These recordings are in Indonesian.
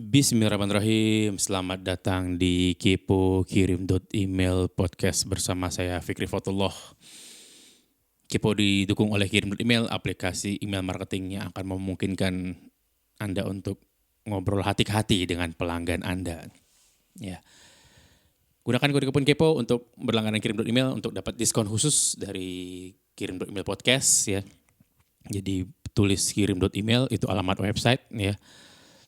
Bismillahirrahmanirrahim. Selamat datang di Kepo Kirim podcast bersama saya Fikri Fatullah. Kepo didukung oleh Kirim.email, aplikasi email marketing yang akan memungkinkan Anda untuk ngobrol hati ke hati dengan pelanggan Anda. Ya. Gunakan kode kupon Kepo untuk berlangganan Kirim.email untuk dapat diskon khusus dari Kirim.email podcast ya. Jadi tulis Kirim.email itu alamat website ya.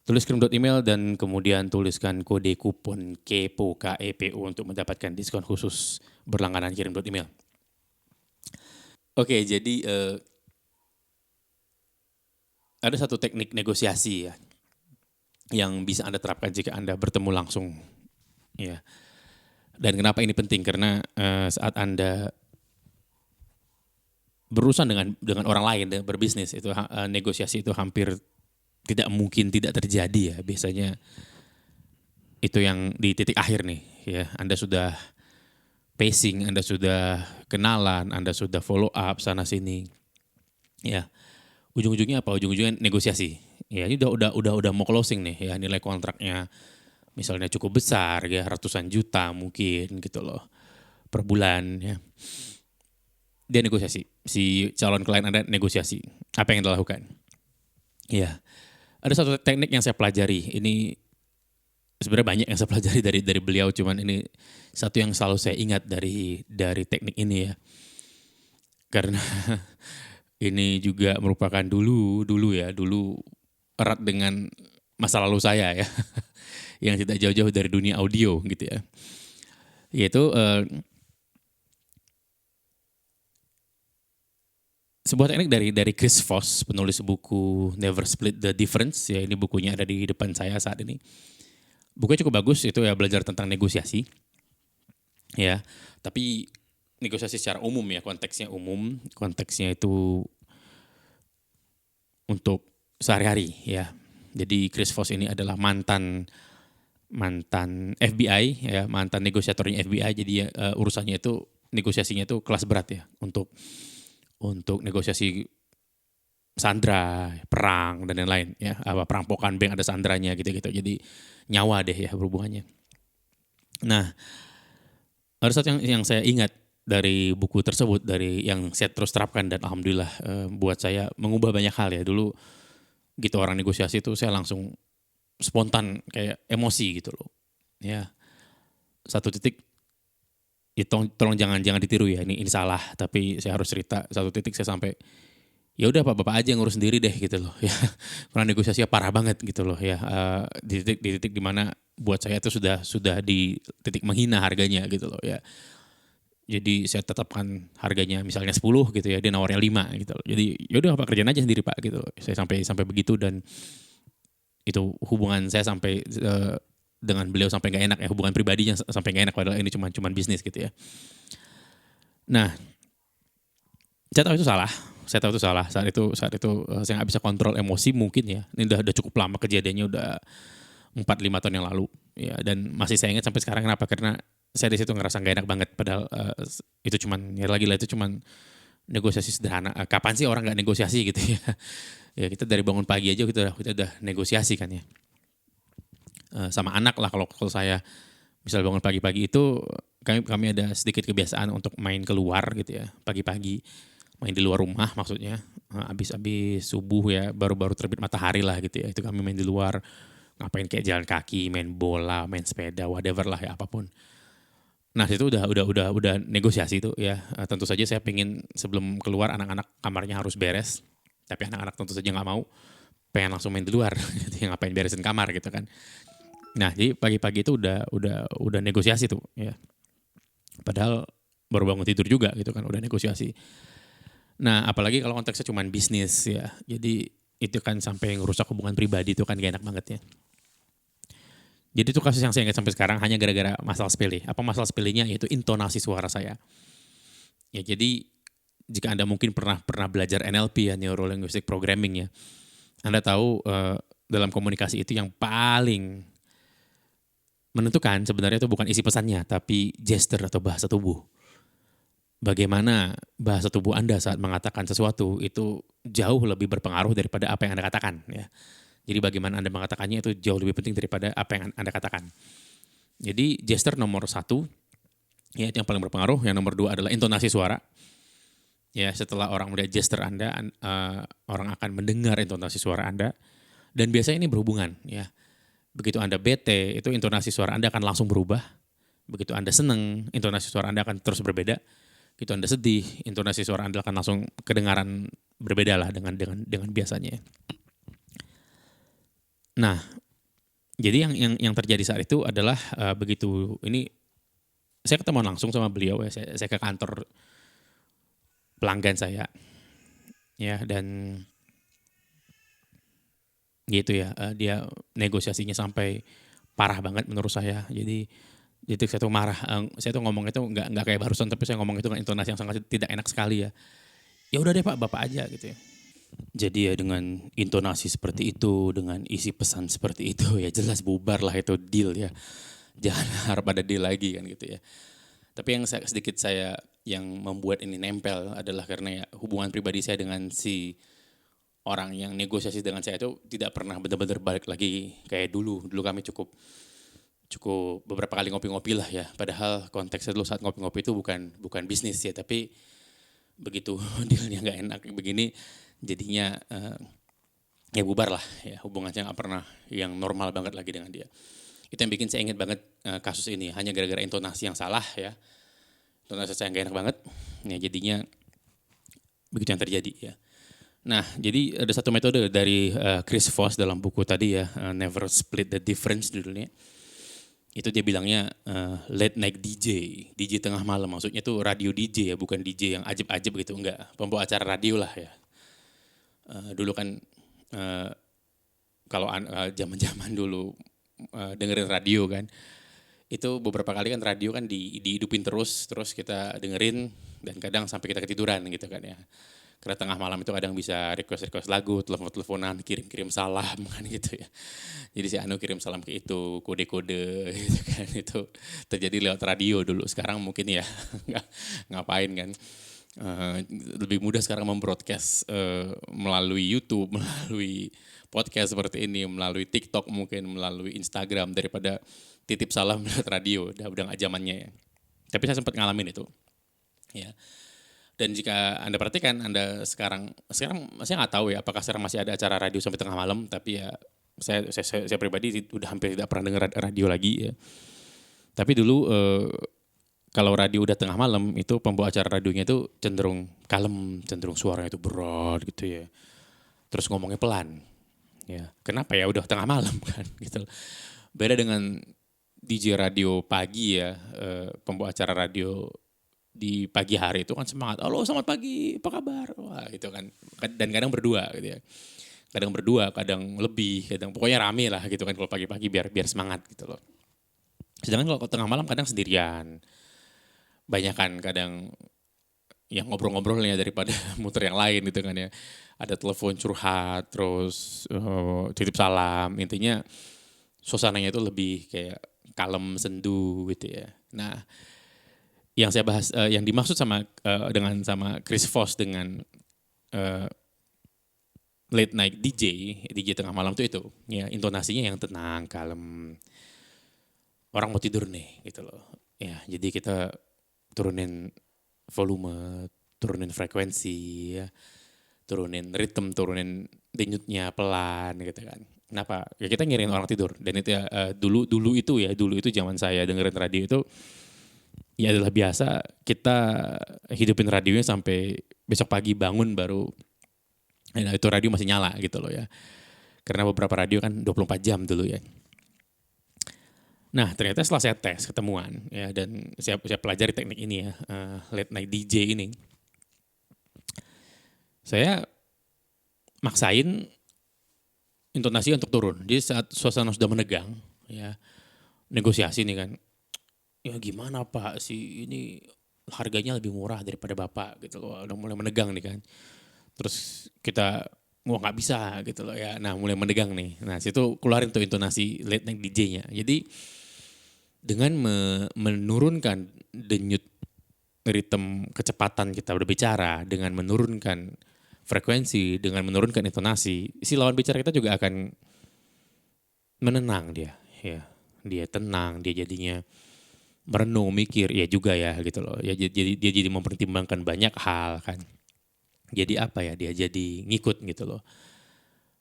Tulis kirim.email dan kemudian tuliskan kode kupon KEPO, KEPO untuk mendapatkan diskon khusus berlangganan kirim.email. Oke, jadi ada satu teknik negosiasi ya yang bisa Anda terapkan jika Anda bertemu langsung. Ya. Dan kenapa ini penting? Karena saat Anda berurusan dengan orang lain dan berbisnis itu negosiasi itu hampir tidak mungkin tidak terjadi ya. Biasanya itu yang di titik akhir nih ya. Anda sudah pacing, Anda sudah kenalan, Anda sudah follow up sana sini. Ya. Ujung-ujungnya apa? Ujung-ujungnya negosiasi. Ya, ini udah mau closing nih ya. Nilai kontraknya misalnya cukup besar ya, ratusan juta mungkin gitu loh per bulan ya. Dia negosiasi. Si calon klien Anda negosiasi. Apa yang Anda lakukan? Ya. Ada satu teknik yang saya pelajari. Ini sebenarnya banyak yang saya pelajari dari beliau, cuman ini satu yang selalu saya ingat dari teknik ini ya. Karena ini juga merupakan dulu erat dengan masa lalu saya ya. Yang tidak jauh-jauh dari dunia audio gitu ya. Yaitu sebuah teknik dari Chris Voss, penulis buku Never Split the Difference ya. Ini bukunya ada di depan saya saat ini. Bukunya cukup bagus, itu ya, belajar tentang negosiasi ya. Tapi negosiasi secara umum ya, konteksnya itu untuk sehari-hari ya. Jadi Chris Voss ini adalah mantan FBI ya, mantan negosiatornya FBI. Jadi urusannya itu negosiasinya itu kelas berat ya, untuk negosiasi sandra, perang dan lain-lain ya, perampokan bank ada sandranya gitu-gitu. Jadi nyawa deh ya berhubungannya. Nah, ada satu yang saya ingat dari buku tersebut, dari yang saya terus terapkan dan alhamdulillah buat saya mengubah banyak hal ya. Dulu gitu orang negosiasi itu saya langsung spontan kayak emosi gitu loh. Ya. Satu titik ya tolong jangan ditiru ya, ini salah, tapi saya harus cerita. Satu titik saya sampai ya udah Pak, Bapak aja ngurus sendiri deh gitu loh ya. Karena negosiasinya parah banget gitu loh ya. Di titik dimana buat saya itu sudah di titik menghina harganya gitu loh ya. Jadi saya tetapkan harganya misalnya 10 gitu ya, dia nawarnya 5 gitu loh. Jadi ya udah Pak, kerjain aja sendiri Pak gitu loh. Saya sampai begitu, dan itu hubungan saya sampai dengan beliau sampai nggak enak ya, hubungan pribadinya sampai nggak enak, padahal ini cuma bisnis gitu ya. Nah, saya tahu itu salah. Saat itu saya nggak bisa kontrol emosi mungkin ya. Ini udah cukup lama kejadiannya, udah 4-5 tahun yang lalu ya, dan masih saya ingat sampai sekarang. Kenapa? Karena saya di situ ngerasa nggak enak banget, padahal itu cuman itu cuman negosiasi sederhana. Kapan sih orang nggak negosiasi gitu ya? Ya kita dari bangun pagi aja kita udah negosiasi kan ya. Sama anak lah, kalau saya misal bangun pagi-pagi itu kami ada sedikit kebiasaan untuk main keluar gitu ya, pagi-pagi main di luar rumah maksudnya, abis subuh ya, baru terbit matahari lah gitu ya, itu kami main di luar, ngapain kayak jalan kaki, main bola, main sepeda, whatever lah ya, apapun. Nah itu udah negosiasi itu ya. Tentu saja saya pengen sebelum keluar anak-anak kamarnya harus beres, tapi anak-anak tentu saja nggak mau, pengen langsung main di luar, ngapain beresin kamar gitu kan. Nah, jadi pagi-pagi itu udah negosiasi tuh ya. Padahal baru bangun tidur juga gitu kan, udah negosiasi. Nah, apalagi kalau konteksnya cuma bisnis ya. Jadi itu kan sampai ngerusak hubungan pribadi, itu kan gak enak banget ya. Jadi itu kasus yang saya ingat sampai sekarang hanya gara-gara masalah sepele. Apa masalah sepelenya? Yaitu intonasi suara saya. Ya, jadi jika Anda mungkin pernah belajar NLP ya, Neuro Linguistic Programming ya. Anda tahu dalam komunikasi itu yang paling menentukan sebenarnya itu bukan isi pesannya, tapi gesture atau bahasa tubuh. Bagaimana bahasa tubuh Anda saat mengatakan sesuatu itu jauh lebih berpengaruh daripada apa yang Anda katakan ya. Jadi bagaimana Anda mengatakannya itu jauh lebih penting daripada apa yang Anda katakan. Jadi gesture nomor 1, ya itu yang paling berpengaruh. Yang nomor 2 adalah intonasi suara. Ya, setelah orang melihat gesture Anda, orang akan mendengar intonasi suara Anda. Dan biasanya ini berhubungan, ya. Begitu Anda bete, itu intonasi suara Anda akan langsung berubah. Begitu Anda senang, intonasi suara Anda akan terus berbeda. Begitu Anda sedih, intonasi suara Anda akan langsung kedengaran berbeda lah dengan biasanya. Nah, jadi yang terjadi saat itu adalah begitu ini saya ketemu langsung sama beliau ya, saya ke kantor pelanggan saya, ya, dan gitu ya, dia negosiasinya sampai parah banget menurut saya. Jadi saya tuh marah, saya tuh ngomong itu nggak kayak barusan, tapi saya ngomong itu dengan intonasi yang sangat tidak enak sekali ya. Ya udah deh Pak, Bapak aja gitu ya. Jadi ya dengan intonasi seperti itu, dengan isi pesan seperti itu ya jelas bubar lah itu deal ya. Jangan harap ada deal lagi kan gitu ya. Tapi yang sedikit saya yang membuat ini nempel adalah karena ya hubungan pribadi saya dengan si orang yang negosiasi dengan saya itu tidak pernah benar-benar balik lagi kayak dulu. Dulu kami cukup beberapa kali ngopi-ngopi lah ya. Padahal konteksnya dulu saat ngopi-ngopi itu bukan bisnis ya, tapi begitu dealnya nggak enak begini jadinya ya bubar lah ya, hubungannya nggak pernah yang normal banget lagi dengan dia. Itu yang bikin saya ingat banget kasus ini, hanya gara-gara intonasi yang salah ya. Intonasi saya nggak enak banget, ya jadinya begitu yang terjadi ya. Nah, jadi ada satu metode dari Chris Voss dalam buku tadi ya, Never Split the Difference judulnya. Itu dia bilangnya late night DJ tengah malam, maksudnya itu radio DJ ya, bukan DJ yang ajib-ajib gitu, enggak. Pembawa acara radio lah ya. Dulu kan kalau zaman-zaman dulu dengerin radio kan, itu beberapa kali kan radio kan dihidupin terus kita dengerin dan kadang sampai kita ketiduran gitu kan ya. Karena tengah malam itu kadang bisa request lagu, telepon-teleponan, kirim-kirim salam kan gitu ya. Jadi si Anu kirim salam ke itu, kode-kode gitu kan, itu terjadi lewat radio dulu. Sekarang mungkin ya ngapain kan. Lebih mudah sekarang membroadcast melalui YouTube, melalui podcast seperti ini, melalui TikTok mungkin, melalui Instagram daripada titip salam lewat radio, udah nggak zamannya ya. Tapi saya sempat ngalamin itu, ya. Dan jika Anda perhatikan, Anda sekarang saya nggak tahu ya apakah sekarang masih ada acara radio sampai tengah malam, tapi ya saya pribadi udah hampir tidak pernah dengar radio lagi ya. Tapi dulu kalau radio udah tengah malam itu pembawa acara radionya itu cenderung kalem, cenderung suaranya itu berat gitu ya. Terus ngomongnya pelan. Ya, kenapa ya udah tengah malam kan gitu. Beda dengan DJ radio pagi ya, pembawa acara radio di pagi hari itu kan semangat. Halo, selamat pagi, apa kabar? Wah, itu kan. Dan kadang berdua gitu ya. Kadang berdua, kadang lebih, kadang pokoknya rame lah gitu kan kalau pagi-pagi biar semangat gitu loh. Sedangkan kalau tengah malam kadang sendirian. Banyak kan kadang yang ngobrol-ngobrolnya daripada muter yang lain gitu kan ya. Ada telepon curhat, terus titip salam, intinya suasananya itu lebih kayak kalem, sendu gitu ya. Nah, yang saya bahas, yang dimaksud sama Chris Voss dengan late night DJ tengah malam itu ya intonasinya yang tenang, kalem. Orang mau tidur nih gitu loh. Ya, jadi kita turunin volume, turunin frekuensi, ya, turunin ritme, turunin denyutnya pelan gitu kan. Kenapa? Ya kita ngirin orang tidur. Dan itu ya dulu itu zaman saya dengerin radio itu ya adalah biasa kita hidupin radionya sampai besok pagi bangun baru itu radio masih nyala gitu loh ya. Karena beberapa radio kan 24 jam dulu ya. Nah ternyata setelah saya tes ketemuan ya dan saya pelajari teknik ini ya, late night DJ ini. Saya maksain intonasi untuk turun. Jadi saat suasana sudah menegang ya, negosiasi nih kan. Ya gimana Pak sih ini harganya lebih murah daripada Bapak gitu loh. Udah mulai menegang nih kan. Terus kita wah nggak bisa gitu loh ya. Nah mulai menegang nih. Nah situ keluarin tuh intonasi late night DJ-nya. Jadi dengan menurunkan denyut ritme kecepatan kita berbicara, dengan menurunkan frekuensi, dengan menurunkan intonasi, si lawan bicara kita juga akan menenang dia, ya. Dia tenang, dia jadinya merenung, mikir, ya juga ya gitu loh. Ya jadi dia jadi mempertimbangkan banyak hal kan. Jadi apa ya, dia jadi ngikut gitu loh.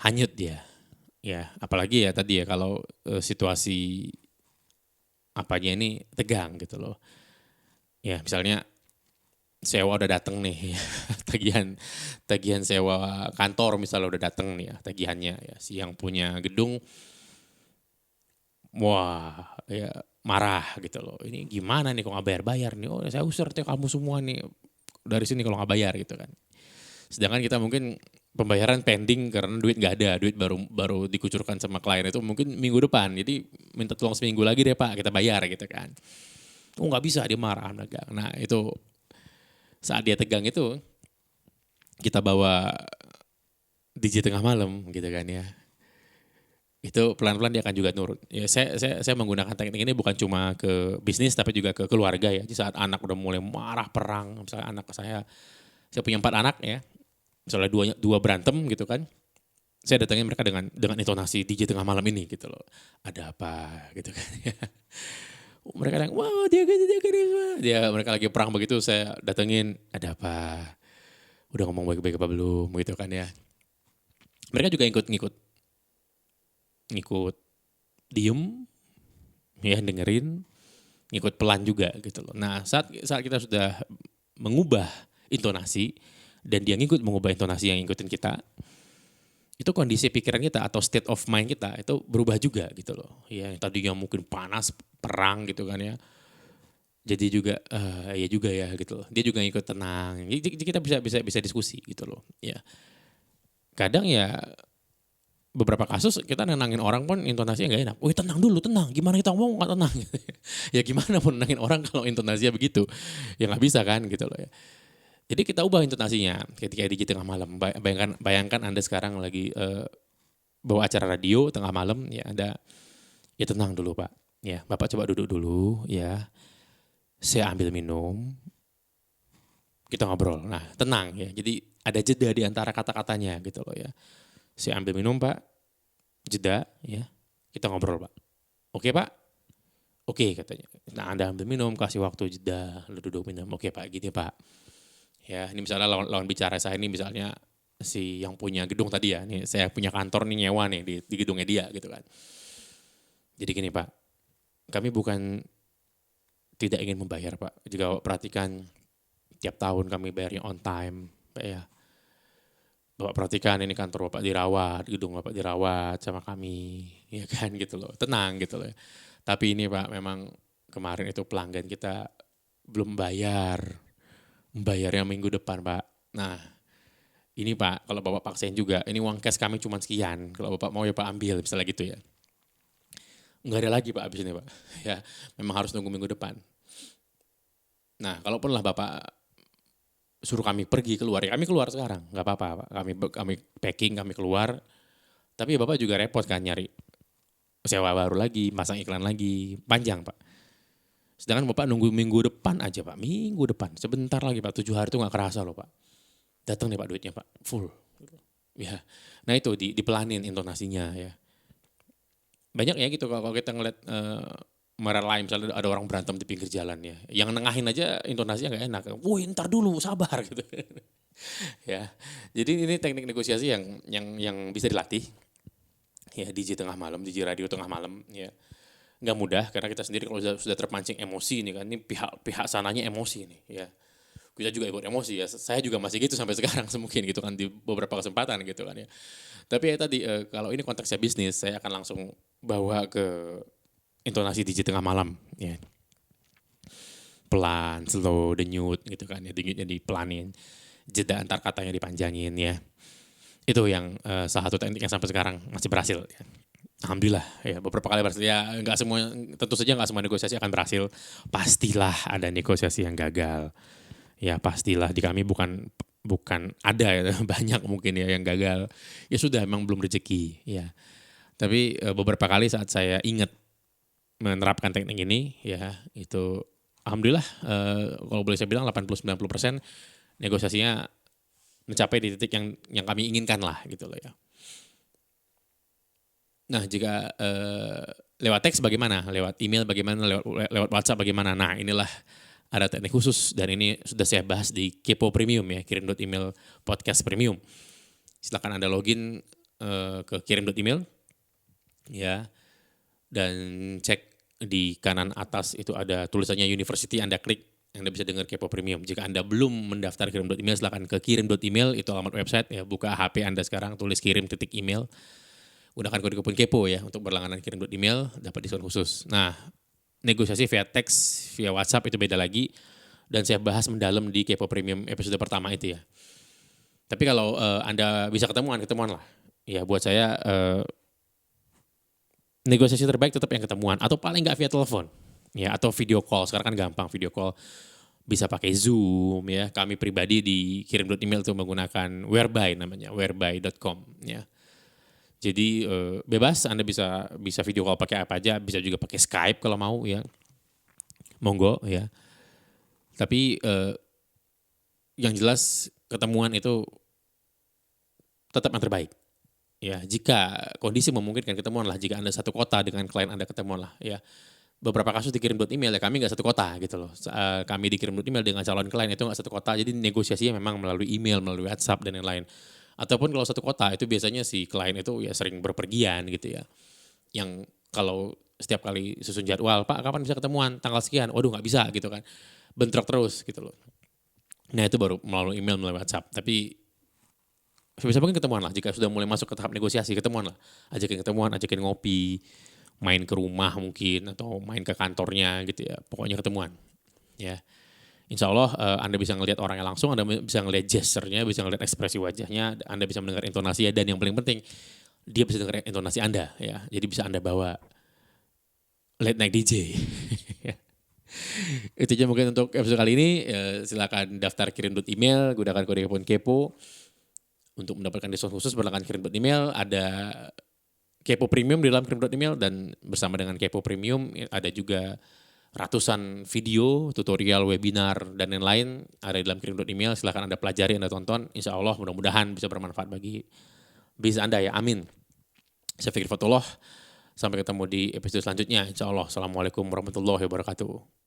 Hanyut dia. Ya, apalagi ya tadi ya kalau situasi apanya ini tegang gitu loh. Ya, misalnya sewa udah dateng nih, tagihan tagihan sewa kantor misalnya udah dateng nih ya, tagihannya ya. Si yang punya gedung, wah ya marah gitu loh. Ini gimana nih kok nggak bayar-bayar nih? Oh saya usir tuh kamu semua nih dari sini kalau nggak bayar gitu kan. Sedangkan kita mungkin pembayaran pending karena duit nggak ada, duit baru baru dikucurkan sama klien itu mungkin minggu depan. Jadi minta tolong seminggu lagi deh Pak, kita bayar gitu kan. Oh nggak bisa, dia marah. Nah itu saat dia tegang itu kita bawa DJ tengah malam gitu kan ya. Itu pelan-pelan dia akan juga nurut. Ya saya menggunakan teknik ini bukan cuma ke bisnis tapi juga ke keluarga ya. Jadi saat anak udah mulai marah perang, misalnya anak saya punya 4 anak ya. Misalnya dua berantem gitu kan. Saya datangin mereka dengan intonasi DJ tengah malam ini gitu loh. Ada apa gitu kan ya. Mereka yang wow dia gini dia gini. Dia mereka lagi perang begitu saya datengin ada apa. Udah ngomong baik-baik apa belum gitu kan ya. Mereka juga ngikut diem ya dengerin, ngikut pelan juga gitu loh. Nah saat kita sudah mengubah intonasi dan dia ngikut mengubah intonasi yang ngikutin kita, itu kondisi pikiran kita atau state of mind kita itu berubah juga gitu loh. Ya yang tadinya mungkin panas, perang gitu kan ya. Jadi juga ya juga ya gitu loh. Dia juga ngikut tenang. Jadi kita bisa diskusi gitu loh. Ya. Kadang ya beberapa kasus kita nenangin orang pun intonasinya nggak enak. Wih tenang dulu, tenang. Gimana kita ngomong nggak tenang? Ya gimana pun nenangin orang kalau intonasinya begitu. Ya nggak bisa kan gitu loh ya. Jadi kita ubah intonasinya ketika di tengah malam. Bayangkan Anda sekarang lagi bawa acara radio tengah malam ya ada ya tenang dulu Pak. Ya, Bapak coba duduk dulu ya. Saya ambil minum. Kita ngobrol. Nah, tenang ya. Jadi ada jeda di antara kata-katanya gitu loh ya. Saya ambil minum Pak, jeda ya. Kita ngobrol Pak. Oke Pak? Oke katanya. Nah Anda ambil minum, kasih waktu jeda, lu duduk minum. Oke Pak, gini Pak. Ya ini misalnya lawan bicara saya ini misalnya si yang punya gedung tadi ya. Nih saya punya kantor nih nyewa nih di gedungnya dia gitu kan. Jadi gini Pak, kami bukan tidak ingin membayar Pak. Jika Bapak perhatikan tiap tahun kami bayarnya on time Pak ya. Bapak perhatikan ini kantor Bapak dirawat, gedung Bapak dirawat sama kami, ya kan gitu loh. Tenang gitu loh. Tapi ini Pak memang kemarin itu pelanggan kita belum bayar. Bayarnya minggu depan Pak. Nah ini Pak kalau Bapak paksain juga, ini uang cash kami cuma sekian. Kalau Bapak mau ya Pak ambil misalnya gitu ya. Enggak ada lagi Pak abis ini Pak. Ya memang harus nunggu minggu depan. Nah kalaupun lah Bapak suruh kami pergi keluar, ya kami keluar sekarang, nggak apa-apa Pak. Kami packing, kami keluar. Tapi Bapak juga repot kan nyari sewa baru lagi, pasang iklan lagi, panjang Pak. Sedangkan Bapak nunggu minggu depan aja Pak, minggu depan. Sebentar lagi Pak, 7 hari itu nggak kerasa loh Pak. Datang nih Pak duitnya Pak, full. Ya, nah itu dipelanin intonasinya ya. Banyak ya gitu kalau kita ngeliat lain misalnya ada orang berantem di pinggir jalan ya. Yang nengahin aja intonasinya nggak enak. Woi ntar dulu sabar gitu. Ya, jadi ini teknik negosiasi yang bisa dilatih. Ya DJ tengah malam, DJ radio tengah malam ya. Nggak mudah karena kita sendiri kalau sudah terpancing emosi ini kan, ini pihak sananya emosi nih ya. Kita juga ikut emosi ya, saya juga masih gitu sampai sekarang mungkin gitu kan di beberapa kesempatan gitu kan ya. Tapi ya tadi kalau ini konteksnya bisnis, saya akan langsung bawa ke intonasi DJ tengah malam ya. Pelan, slow, denyut gitu kan ya, denyutnya dipelanin, jeda antar katanya dipanjangin ya. Itu yang salah satu teknik yang sampai sekarang masih berhasil ya. Alhamdulillah ya beberapa kali berhasil ya, nggak semua, tentu saja nggak semua negosiasi akan berhasil, pastilah ada negosiasi yang gagal. Ya pastilah di kami bukan ada ya, banyak mungkin ya yang gagal. Ya sudah emang belum rezeki ya. Tapi beberapa kali saat saya ingat menerapkan teknik ini ya itu alhamdulillah kalau boleh saya bilang 80-90% negosiasinya mencapai di titik yang kami inginkan lah gitu loh ya. Nah jika lewat teks bagaimana, lewat email bagaimana, lewat WhatsApp bagaimana. Nah inilah ada teknik khusus dan ini sudah saya bahas di Kepo Premium ya, kirim.email podcast premium. Silakan Anda login ke kirim.email ya, dan cek di kanan atas itu ada tulisannya University, Anda klik, Anda bisa dengar Kepo Premium. Jika Anda belum mendaftar kirim.email, silakan ke kirim.email, itu alamat website ya, buka HP Anda sekarang, tulis kirim.email, gunakan kode kupon Kepo ya untuk berlangganan kirim.email, dapat diskon khusus. Nah, negosiasi via teks, via WhatsApp itu beda lagi, dan saya bahas mendalam di Kepo Premium episode pertama itu ya. Tapi kalau Anda bisa ketemuan lah. Ya buat saya negosiasi terbaik tetap yang ketemuan atau paling nggak via telepon. Ya atau video call. Sekarang kan gampang video call. Bisa pakai Zoom ya. Kami pribadi di kirim.email itu menggunakan Whereby namanya, whereby.com ya. Jadi bebas Anda bisa video call pakai apa aja, bisa juga pakai Skype kalau mau ya. Monggo ya. Tapi yang jelas ketemuan itu tetap yang terbaik. Ya, jika kondisi memungkinkan ketemuan lah, jika Anda satu kota dengan klien Anda ketemuan lah ya. Beberapa kasus dikirim.email ya kami nggak satu kota gitu loh. Kami dikirim.email dengan calon klien itu nggak satu kota, jadi negosiasinya memang melalui email, melalui WhatsApp dan lain-lain. Ataupun kalau satu kota itu biasanya si klien itu ya sering berpergian gitu ya. Yang kalau setiap kali susun jadwal, Pak kapan bisa ketemuan? Tanggal sekian, waduh nggak bisa gitu kan. Bentrok terus gitu loh. Nah itu baru melalui email, melalui WhatsApp. Tapi sebisa mungkin ketemuan lah. Jika sudah mulai masuk ke tahap negosiasi, ketemuan lah. Ajakin ngopi, main ke rumah mungkin, atau main ke kantornya gitu ya. Pokoknya ketemuan. Ya, insya Allah Anda bisa ngelihat orangnya langsung, Anda bisa ngelihat gesturnya, bisa ngelihat ekspresi wajahnya, Anda bisa mendengar intonasinya, dan yang paling penting, dia bisa dengar intonasi Anda. Ya, jadi bisa Anda bawa late night DJ. Itu aja mungkin untuk episode kali ini. Silakan daftar kirim.email, gunakan kode kupon Kepo. Untuk mendapatkan diskon khusus berlangganan kirim.email, ada Kepo Premium di dalam kirim.email, dan bersama dengan Kepo Premium ada juga ratusan video, tutorial, webinar, dan lain-lain ada di dalam kirim.email. Silahkan Anda pelajari, Anda tonton. Insya Allah mudah-mudahan bisa bermanfaat bagi bisnis Anda ya, amin. Saya Fikri Fatullah, sampai ketemu di episode selanjutnya. Insya Allah. Assalamualaikum warahmatullahi wabarakatuh.